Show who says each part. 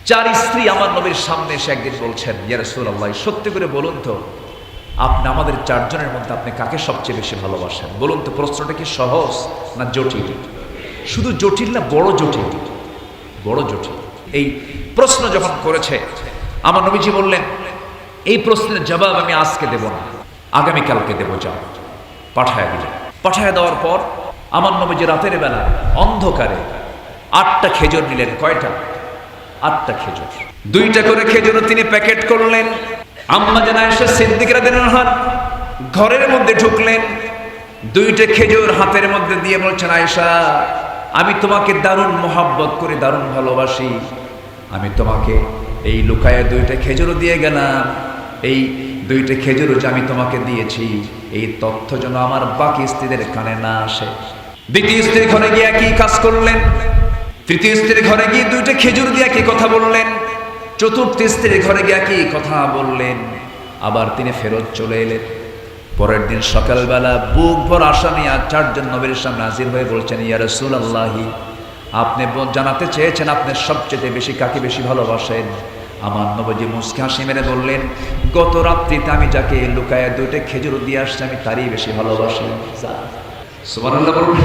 Speaker 1: চার স্ত্রী আমার নবীর সামনে এসে একদিন বলছেন, ইয়া রাসূলুল্লাহ, সত্যি করে বলুন তো, আপনি আমাদের চারজনের মধ্যে আপনি কাকে সবচেয়ে বেশি ভালোবাসেন? বলুন তো, প্রশ্নটা কি সহজ না জটিল? শুধু জটিল না, বড় জটিল, বড় জটিল। এই প্রশ্ন যখন করেছে, আমার নবীজি বললেন, এই প্রশ্নের জবাব আমি আজকে দেব না, আগামীকালকে দেব, যাও। পাঠায় দিলেন। পাঠায় দেওয়ার পর আমার নবীজি রাতের বেলা অন্ধকারে 8টা খেজুর নিলেন। কয়টা? 8টা খেজুর। 2টা করে খেজুর তিনি প্যাকেট করলেন। আম্মা জান আয়েশা সিদ্দিকা রাদিয়াল্লাহু আনহা ঘরের মধ্যে ঢুকলেন, 2টা খেজুর হাতের মধ্যে দিয়ে বলছেন, আয়েশা, আমি তোমাকে দারুণ মোহাব্বত করি, দারুণ ভালোবাসি, আমি তোমাকে এই লুকায়ে 2টা খেজুর দিয়ে গেলাম। এই 2টা খেজুর যে আমি তোমাকে দিয়েছি, এই তথ্য যেন আমার বাকি স্ত্রীদের কানে না আসে। দ্বিতীয় স্ত্রীর ঘরে গিয়ে একই কাজ করলেন। তৃতীয় স্ত্রীর ঘরে গিয়ে 2টা খেজুর দিয়ে একই কথা বললেন। চতুর্থ স্ত্রীর ঘরে গিয়ে একই কথা বললেন। আবার তিনি ফেরত চলে এলেন। পরের দিন সকালবেলা বুক ভর আশা নিয়ে 4জন নবীর সামনে হাজির হয়ে বলছেন, ইয়া রাসূলুল্লাহ, আপনি জানাতে চেয়েছেন আপনি সবচেয়ে বেশি কাকে বেশি ভালোবাসেন। আমার নবীজি মুস্কি হাসি মেরে বললেন, গত রাত্রিতে আমি যাকে লুকায় 2টা খেজুর দিয়ে আসছি, আমি তারই বেশি ভালোবাসি। সুবহানাল্লাহ বলুন।